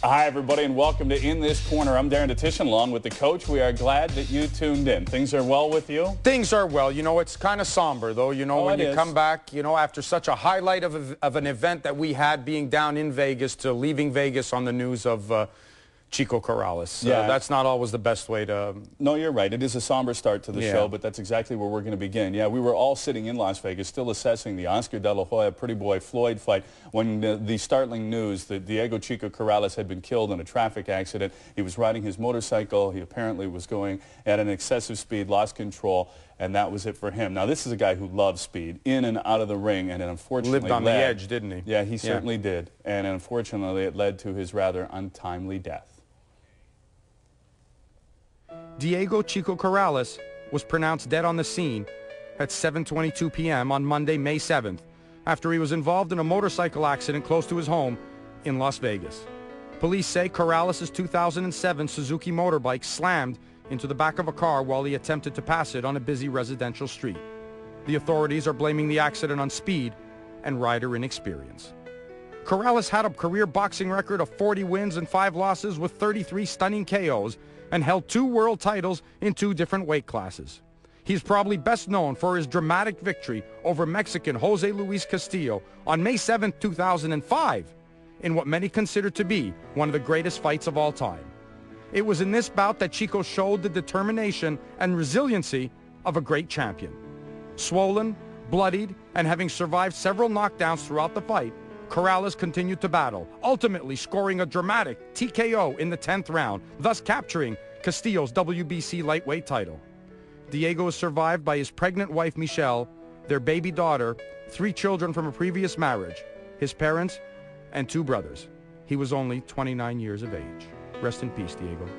Hi, everybody, and welcome to In This Corner. I'm Darren Detition, along with the coach. We are glad that you tuned in. Things are well with you? Things are well. You know, it's kind of somber, though. You know, when you come back, you know, after such a highlight of an event that we had, being down in Vegas, to leaving Vegas on the news of Chico Corrales. Yeah. That's not always the best way to... No, you're right. It is a somber start to the show, but that's exactly where we're going to begin. Yeah, we were all sitting in Las Vegas still assessing the Oscar De La Hoya Pretty Boy Floyd fight when the startling news that Diego Chico Corrales had been killed in a traffic accident. He was riding his motorcycle. He apparently was going at an excessive speed, lost control, and that was it for him. Now, this is a guy who loves speed, in and out of the ring, and it unfortunately lived on the edge, didn't he? Yeah, he certainly did. And unfortunately, it led to his rather untimely death. Diego Chico Corrales was pronounced dead on the scene at 7:22 p.m. on Monday, May 7th, after he was involved in a motorcycle accident close to his home in Las Vegas. Police say Corrales' 2007 Suzuki motorbike slammed into the back of a car while he attempted to pass it on a busy residential street. The authorities are blaming the accident on speed and rider inexperience. Corrales had a career boxing record of 40 wins and 5 losses with 33 stunning KOs, and held 2 world titles in 2 different weight classes. He's probably best known for his dramatic victory over Mexican Jose Luis Castillo on May 7, 2005, in what many consider to be one of the greatest fights of all time. It was in this bout that Chico showed the determination and resiliency of a great champion. Swollen, bloodied, and having survived several knockdowns throughout the fight, Corrales continued to battle, ultimately scoring a dramatic TKO in the 10th round, thus capturing Castillo's WBC lightweight title. Diego is survived by his pregnant wife, Michelle, their baby daughter, 3 children from a previous marriage, his parents, and 2 brothers. He was only 29 years of age. Rest in peace, Diego.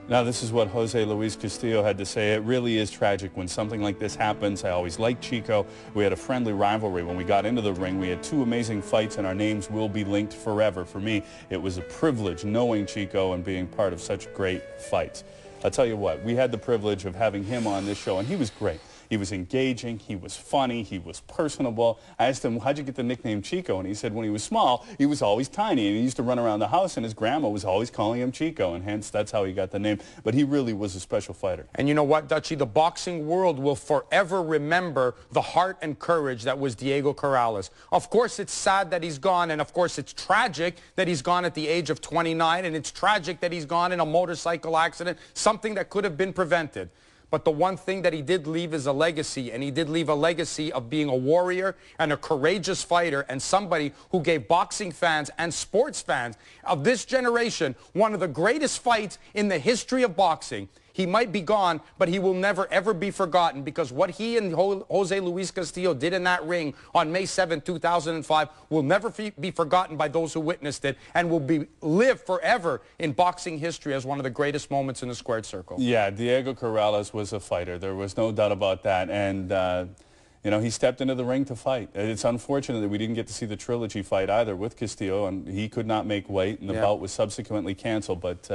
Now, this is what Jose Luis Castillo had to say. It really is tragic when something like this happens. I always liked Chico. We had a friendly rivalry. When we got into the ring, we had 2 amazing fights, and our names will be linked forever. For me, it was a privilege knowing Chico and being part of such great fights. I'll tell you what, we had the privilege of having him on this show, and he was great. He was engaging, he was funny, he was personable. I asked him, how'd you get the nickname Chico? And he said when he was small, he was always tiny, and he used to run around the house, and his grandma was always calling him Chico, and hence that's how he got the name. But he really was a special fighter. And you know what, Dutchie? The boxing world will forever remember the heart and courage that was Diego Corrales. Of course, it's sad that he's gone, and of course, it's tragic that he's gone at the age of 29, and it's tragic that he's gone in a motorcycle accident, something that could have been prevented. But the one thing that he did leave is a legacy, and he did leave a legacy of being a warrior and a courageous fighter, and somebody who gave boxing fans and sports fans of this generation one of the greatest fights in the history of boxing. He might be gone, but he will never, ever be forgotten, because what he and Jose Luis Castillo did in that ring on May 7, 2005 will never be forgotten by those who witnessed it, and will live forever in boxing history as one of the greatest moments in the squared circle. Yeah, Diego Corrales was a fighter. There was no doubt about that. And, you know, he stepped into the ring to fight. It's unfortunate that we didn't get to see the trilogy fight either with Castillo, and he could not make weight, and the bout was subsequently canceled. But